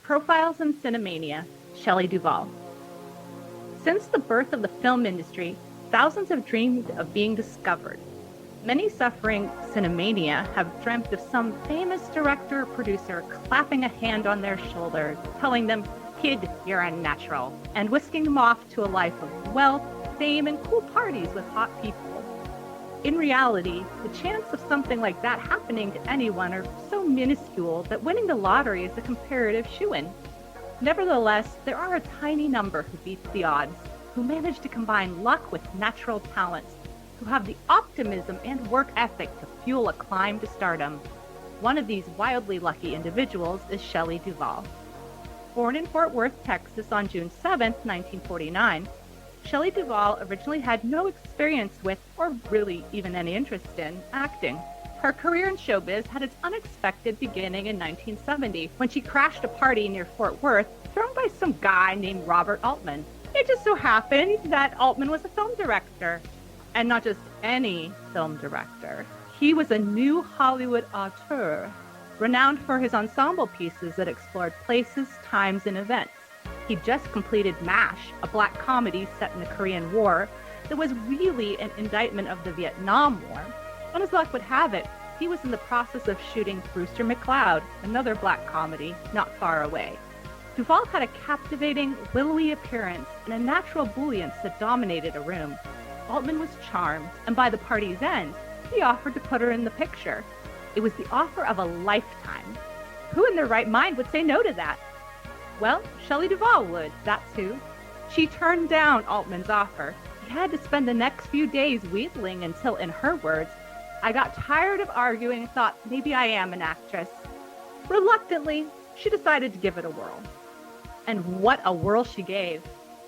Profiles in Cinemania, Shelley Duvall. Since the birth of the film industry, thousands have dreamed of being discovered. Many suffering cinemania have dreamt of some famous director or producer clapping a hand on their shoulder, telling them, "Kid, you're a natural," and whisking them off to a life of wealth, fame, and cool parties with hot people. In reality, the chance of something like that happening to anyone are so minuscule that winning the lottery is a comparative shoo-in. Nevertheless, there are a tiny number who beat the odds, who manage to combine luck with natural talents, who have the optimism and work ethic to fuel a climb to stardom. One of these wildly lucky individuals is Shelley Duvall. Born in Fort Worth, Texas on June 7, 1949, Shelley Duvall originally had no experience with, or really even any interest in, acting. Her career in showbiz had its unexpected beginning in 1970 when she crashed a party near Fort Worth thrown by some guy named Robert Altman. It just so happened that Altman was a film director, and not just any film director. He was a new Hollywood auteur, renowned for his ensemble pieces that explored places, times, and events. He just completed MASH, a black comedy set in the Korean War that was really an indictment of the Vietnam War. And as luck would have it, he was in the process of shooting Brewster McCloud, another black comedy not far away. Duvall had a captivating, willowy appearance and a natural buoyance that dominated a room. Altman was charmed, and by the party's end, he offered to put her in the picture. It was the offer of a lifetime. Who in their right mind would say no to that? Well, Shelley Duvall would, that's who. She turned down Altman's offer. He had to spend the next few days wheedling until, in her words, "I got tired of arguing and thought maybe I am an actress." Reluctantly, she decided to give it a whirl. And what a whirl she gave.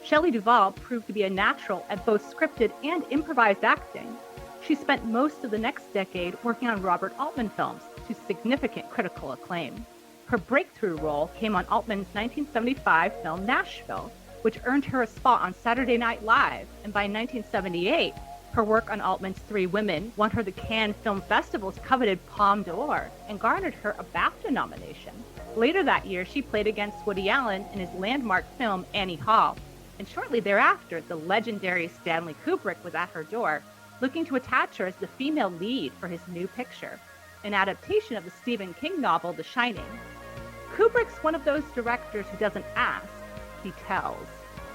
Shelley Duvall proved to be a natural at both scripted and improvised acting. She spent most of the next decade working on Robert Altman films to significant critical acclaim. Her breakthrough role came on Altman's 1975 film Nashville, which earned her a spot on Saturday Night Live, and by 1978, her work on Altman's Three Women won her the Cannes Film Festival's coveted Palme d'Or and garnered her a BAFTA nomination. Later that year, she played against Woody Allen in his landmark film Annie Hall, and shortly thereafter, the legendary Stanley Kubrick was at her door, looking to attach her as the female lead for his new picture, an adaptation of the Stephen King novel The Shining. Kubrick's one of those directors who doesn't ask, he tells.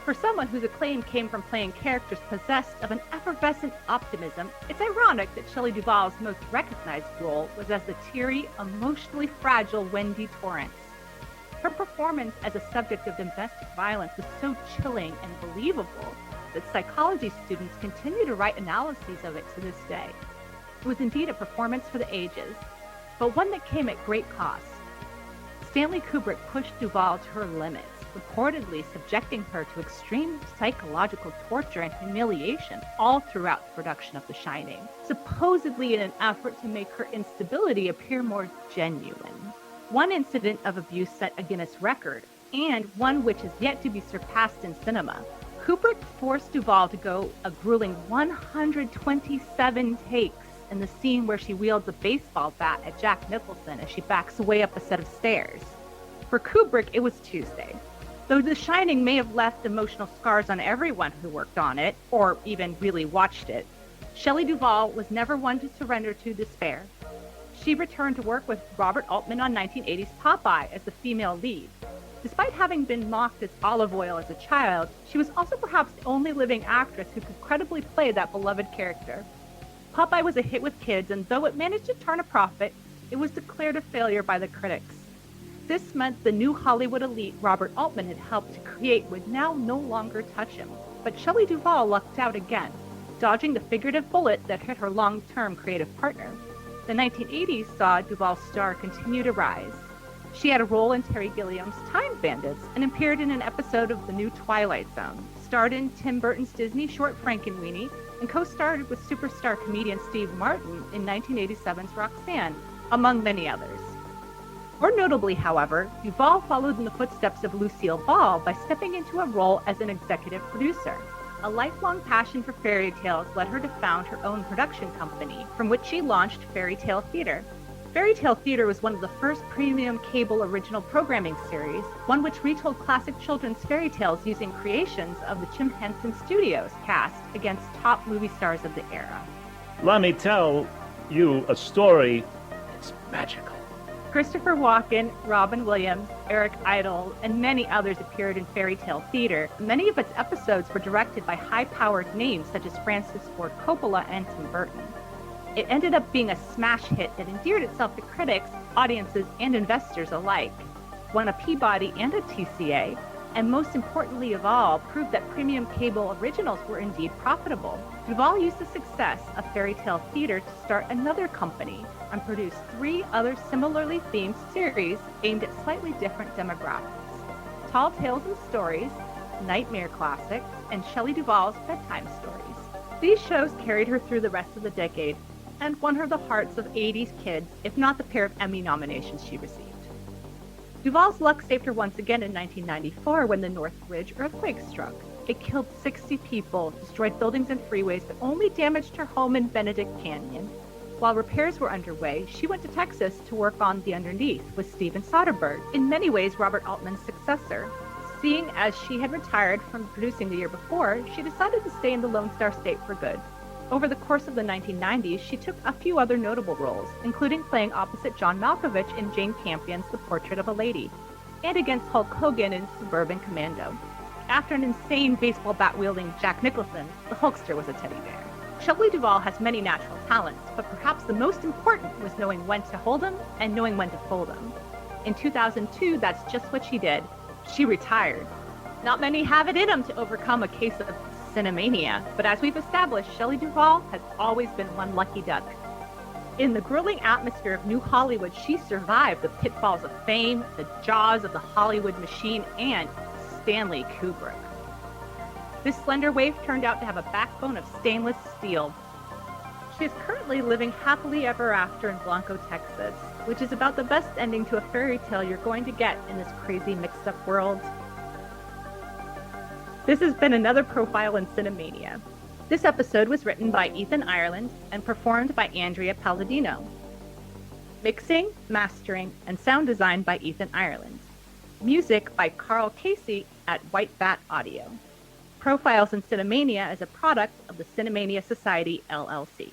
For someone whose acclaim came from playing characters possessed of an effervescent optimism, it's ironic that Shelley Duvall's most recognized role was as the teary, emotionally fragile Wendy Torrance. Her performance as a subject of domestic violence was so chilling and believable that psychology students continue to write analyses of it to this day. It was indeed a performance for the ages, but one that came at great cost. Stanley Kubrick pushed Duvall to her limits, reportedly subjecting her to extreme psychological torture and humiliation all throughout the production of The Shining, supposedly in an effort to make her instability appear more genuine. One incident of abuse set a Guinness record, and one which is yet to be surpassed in cinema. Kubrick forced Duvall to go a grueling 127 takes in the scene where she wields a baseball bat at Jack Nicholson as she backs away up a set of stairs. For Kubrick, it was Tuesday. Though The Shining may have left emotional scars on everyone who worked on it, or even really watched it, Shelley Duvall was never one to surrender to despair. She returned to work with Robert Altman on 1980's Popeye as the female lead. Despite having been mocked as olive oil as a child, she was also perhaps the only living actress who could credibly play that beloved character. Popeye was a hit with kids, and though it managed to turn a profit, it was declared a failure by the critics. This meant the new Hollywood elite Robert Altman had helped to create would now no longer touch him. But Shelley Duvall lucked out again, dodging the figurative bullet that hit her long-term creative partner. The 1980s saw Duvall's star continue to rise. She had a role in Terry Gilliam's Time Bandits and appeared in an episode of The New Twilight Zone, starred in Tim Burton's Disney short Frankenweenie, and co-starred with superstar comedian Steve Martin in 1987's Roxanne, among many others. More notably, however, Duvall followed in the footsteps of Lucille Ball by stepping into a role as an executive producer. A lifelong passion for fairy tales led her to found her own production company, from which she launched Fairy Tale Theater. Fairy Tale Theater was one of the first premium cable original programming series, one which retold classic children's fairy tales using creations of the Jim Henson Studios cast against top movie stars of the era. Let me tell you a story. It's magical. Christopher Walken, Robin Williams, Eric Idle, and many others appeared in Fairy Tale Theater. Many of its episodes were directed by high-powered names such as Francis Ford Coppola and Tim Burton. It ended up being a smash hit that endeared itself to critics, audiences, and investors alike, won a Peabody and a TCA, and most importantly of all, proved that premium cable originals were indeed profitable. Duvall used the success of Fairy Tale Theater to start another company and produce 3 other similarly themed series aimed at slightly different demographics: Tall Tales and Stories, Nightmare Classics, and Shelley Duvall's Bedtime Stories. These shows carried her through the rest of the decade and won her the hearts of 80s kids, if not the pair of Emmy nominations she received. Duvall's luck saved her once again in 1994 when the Northridge earthquake struck. It killed 60 people, destroyed buildings and freeways, but only damaged her home in Benedict Canyon. While repairs were underway, she went to Texas to work on The Underneath with Steven Soderbergh, in many ways Robert Altman's successor. Seeing as she had retired from producing the year before, she decided to stay in the Lone Star State for good. Over the course of the 1990s, she took a few other notable roles, including playing opposite John Malkovich in Jane Campion's The Portrait of a Lady, and against Hulk Hogan in Suburban Commando. After an insane baseball bat-wielding Jack Nicholson, the Hulkster was a teddy bear. Shelley Duvall has many natural talents, but perhaps the most important was knowing when to hold them and knowing when to fold them. In 2002, that's just what she did. She retired. Not many have it in them to overcome a case of cinemania, but as we've established, Shelley Duvall has always been one lucky duck. In the grueling atmosphere of New Hollywood, she survived the pitfalls of fame, the jaws of the Hollywood machine, and Stanley Kubrick. This slender waif turned out to have a backbone of stainless steel. She is currently living happily ever after in Blanco, Texas, which is about the best ending to a fairy tale you're going to get in this crazy mixed-up world. This has been another Profile in Cinemania. This episode was written by Ethan Ireland and performed by Andrea Palladino. Mixing, mastering, and sound design by Ethan Ireland. Music by Carl Casey at White Bat Audio. Profiles in Cinemania is a product of the Cinemania Society, LLC.